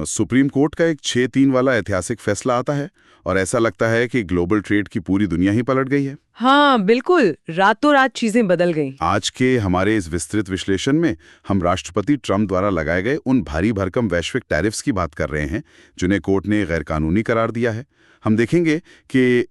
Supreme court का एक 6-3 वाला ऐतिहासिक फैसला आता है और ऐसा लगता है कि ग्लोबल ट्रेड की पूरी दुनिया ही पलट गई है। हाँ बिल्कुल, रातों रात चीजें बदल गईं। आज के हमारे इस विस्तृत विश्लेषण में हम राष्ट्रपति ट्रंप द्वारा लगाए गए उन भारी भरकम वैश्विक टैरिफ्स की बात कर रहे हैं जिन्हें कोर्ट ने गैरकानूनी करार दिया है। हम देखेंगे कि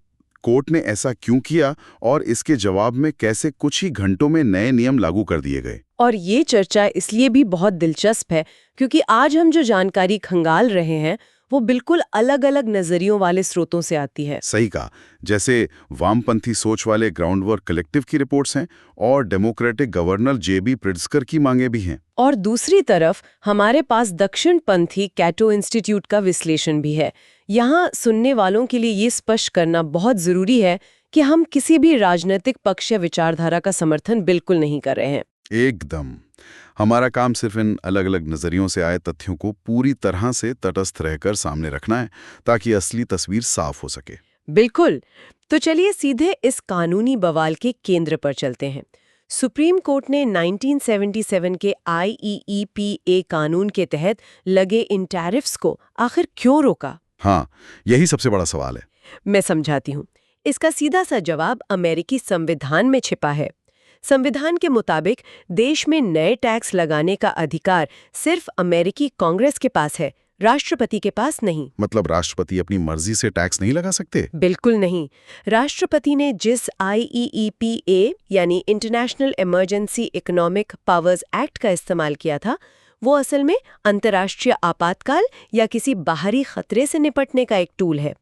कोर्ट ने ऐसा क्यों किया और इसके जवाब में कैसे कुछ ही घंटों में नए नियम लागू कर दिए गए। और ये चर्चा इसलिए भी बहुत दिलचस्प है क्योंकि आज हम जो जानकारी खंगाल रहे हैं वो बिल्कुल अलग अलग नजरियों वाले स्रोतों से आती है। सही कहा, जैसे वामपंथी सोच वाले ग्राउंडवर्क कलेक्टिव की रिपोर्ट्स हैं और डेमोक्रेटिक गवर्नर जेबी प्रिट्जकर की मांगे भी हैं। और दूसरी तरफ हमारे पास दक्षिणपंथी कैटो इंस्टीट्यूट का विश्लेषण भी है। यहाँ सुनने वालों के लिए ये स्पष्ट करना बहुत जरूरी है कि हम किसी भी राजनीतिक पक्ष या विचारधारा का समर्थन बिल्कुल नहीं कर रहे हैं। एकदम, हमारा काम सिर्फ इन अलग अलग नजरियों से आए तथ्यों को पूरी तरह से तटस्थ रहकर सामने रखना है ताकि असली तस्वीर साफ हो सके। बिल्कुल। तो चलिए सीधे इस कानूनी बवाल के केंद्र पर चलते हैं। सुप्रीम कोर्ट ने 1977 के IEEPA कानून के तहत लगे इन टैरिफ्स को आखिर क्यों रोका? हाँ, यही सबसे बड़ा सवाल है। मैं समझाती हूँ। इसका सीधा सा जवाब अमेरिकी संविधान में छिपा है। संविधान के मुताबिक देश में नए टैक्स लगाने का अधिकार सिर्फ अमेरिकी कांग्रेस के पास है, राष्ट्रपति के पास नहीं। मतलब राष्ट्रपति अपनी मर्जी से टैक्स नहीं लगा सकते? बिल्कुल नहीं। राष्ट्रपति ने जिस IEEPA यानी international emergency economic powers act का इस्तेमाल किया था वो असल में अंतर्राष्ट्रीय आपातकाल या किसी बाहरी खतरे से निपटने का एक टूल है।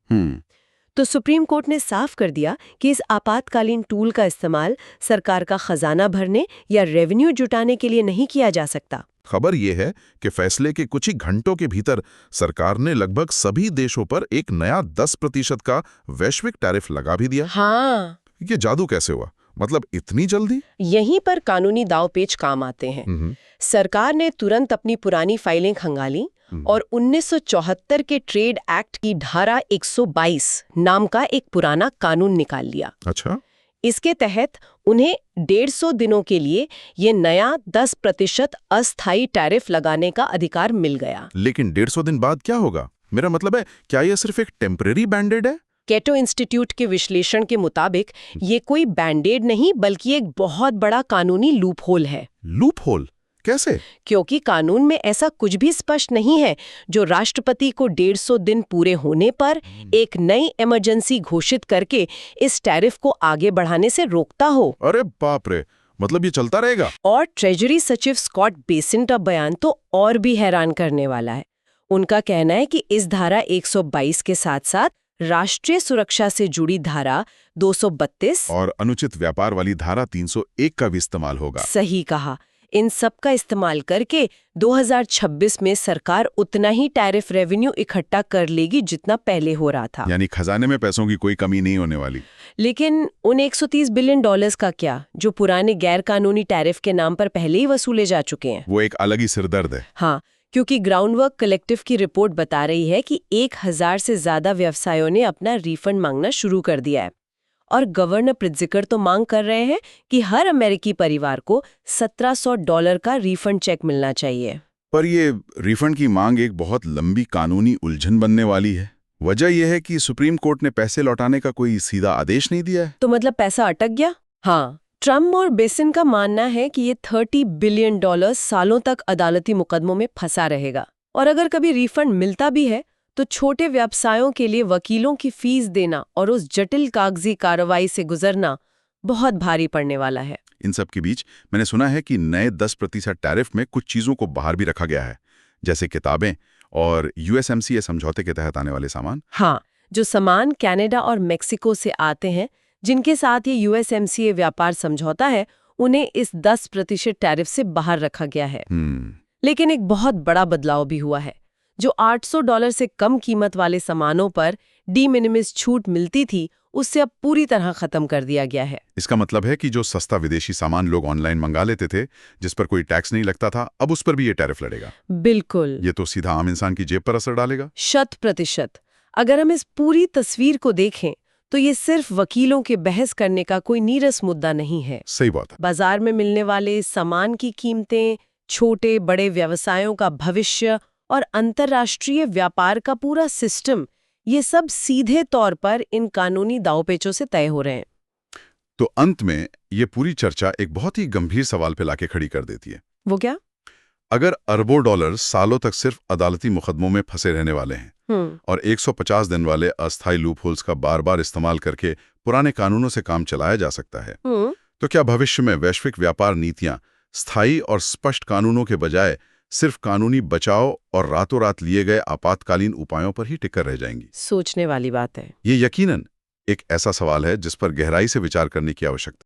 तो सुप्रीम कोर्ट ने साफ कर दिया कि इस आपातकालीन टूल का इस्तेमाल सरकार का खजाना भरने या रेवेन्यू जुटाने के लिए नहीं किया जा सकता। खबर यह है कि फैसले के कुछ ही घंटों के भीतर सरकार ने लगभग सभी देशों पर एक नया 10% का वैश्विक टैरिफ लगा भी दिया। हाँ, ये जादू कैसे हुआ? मतलब इतनी जल्दी? यहीं पर कानूनी दांवपेच काम आते हैं। सरकार ने तुरंत अपनी पुरानी फाइलें खंगाली और 1974 के ट्रेड एक्ट की धारा 122 नाम का एक पुराना कानून निकाल लिया। अच्छा। इसके तहत उन्हें 150 दिनों के लिए ये नया 10% अस्थायी टैरिफ लगाने का अधिकार मिल गया। लेकिन 150 दिन बाद क्या होगा? मेरा मतलब है, क्या ये सिर्फ एक टेम्परेरी बैंडेड है? कैटो इंस्टीट्यूट के विश्लेषण के मुताबिक ये कोई बैंडेड नहीं बल्कि एक बहुत बड़ा कानूनी लूपहोल है। लूपहोल? कैसे? क्योंकि कानून में ऐसा कुछ भी स्पष्ट नहीं है जो राष्ट्रपति को 150 दिन पूरे होने पर एक नई इमरजेंसी घोषित करके इस टैरिफ को आगे बढ़ाने से रोकता हो। अरे बाप रे, मतलब ये चलता रहेगा? और ट्रेजरी सचिव स्कॉट बेसेंट का बयान तो और भी हैरान करने वाला है। उनका कहना है कि इस धारा 122 के साथ साथ राष्ट्रीय सुरक्षा से जुड़ी धारा 232 और अनुचित व्यापार वाली धारा 301 का भी इस्तेमाल होगा। सही कहा। इन सब का इस्तेमाल करके 2026 में सरकार उतना ही टैरिफ रेवेन्यू इकट्ठा कर लेगी जितना पहले हो रहा था। यानी खजाने में पैसों की कोई कमी नहीं होने वाली। लेकिन उन $130 बिलियन का क्या जो पुराने गैर कानूनी टैरिफ के नाम पर पहले ही वसूले जा चुके हैं? वो एक अलग ही सिरदर्द है। हाँ, क्योंकि ग्राउंडवर्क कलेक्टिव की रिपोर्ट बता रही है कि 1000 से ज्यादा व्यवसायों ने अपना रिफंड मांगना शुरू कर दिया है। और गवर्नर प्रिट्जकर तो मांग कर रहे हैं कि हर अमेरिकी परिवार को $1700 का रिफंड चेक मिलना चाहिए। पर ये रिफंड की मांग एक बहुत लंबी कानूनी उलझन बनने वाली है। वजह यह है कि सुप्रीम कोर्ट ने पैसे लौटाने का कोई सीधा आदेश नहीं दिया है। तो मतलब पैसा अटक गया? हाँ, ट्रम्प और बेसिन का मानना है कि ये $30 बिलियन सालों तक अदालती मुकदमों में फंसा रहेगा। और अगर कभी रिफंड मिलता भी है तो छोटे व्यवसायों के लिए वकीलों की फीस देना और उस जटिल कागजी कार्रवाई से गुजरना बहुत भारी पड़ने वाला है। इन सब के बीच मैंने सुना है कि नए 10% टैरिफ में कुछ चीजों को बाहर भी रखा गया है, जैसे किताबें और USMCA समझौते के तहत आने वाले सामान। हाँ, जो सामान कनाडा और मेक्सिको से आते हैं जिनके साथ ये USMCA व्यापार समझौता है, उन्हें इस 10% टैरिफ से बाहर रखा गया है। लेकिन एक बहुत बड़ा बदलाव भी हुआ है। जो $800 से कम कीमत वाले सामानों पर डी मिनिमिस छूट मिलती थी, उससे अब पूरी तरह खत्म कर दिया गया है। इसका मतलब है कि जो सस्ता विदेशी सामान लोग ऑनलाइन मंगा लेते थे, जिस पर कोई टैक्स नहीं लगता था, अब उस पर भी ये टैरिफ लड़ेगा। बिल्कुल। ये तो सीधा आम इंसान की जेब पर असर डालेगा। 100%। अगर हम इस पूरी तस्वीर को देखें तो ये सिर्फ वकीलों के बहस करने का कोई नीरस मुद्दा नहीं है। सही बात है। बाजार में मिलने वाले सामान की कीमतें, छोटे बड़े व्यवसायों का भविष्य और अंतर्राष्ट्रीय व्यापार का पूरा सिस्टम, ये सब सीधे तौर पर इन कानूनी दांवपेचों से तय हो रहे हैं। तो अंत में ये पूरी चर्चा एक बहुत ही गंभीर सवाल पे लाके खड़ी कर देती है। वो क्या? अगर अरबों डॉलर सालों तक सिर्फ अदालती मुकदमों में फंसे रहने वाले हैं और 150 दिन वाले अस्थायी लूपहोल्स का बार-बार इस्तेमाल करके पुराने कानूनों से काम चलाया जा सकता है, तो क्या भविष्य में वैश्विक व्यापार नीतियां स्थायी और स्पष्ट कानूनों के बजाय सिर्फ कानूनी बचाव और रातों रात लिए गए आपातकालीन उपायों पर ही टिकर रह जाएंगी? सोचने वाली बात है। ये यकीनन एक ऐसा सवाल है जिस पर गहराई से विचार करने की आवश्यकता है।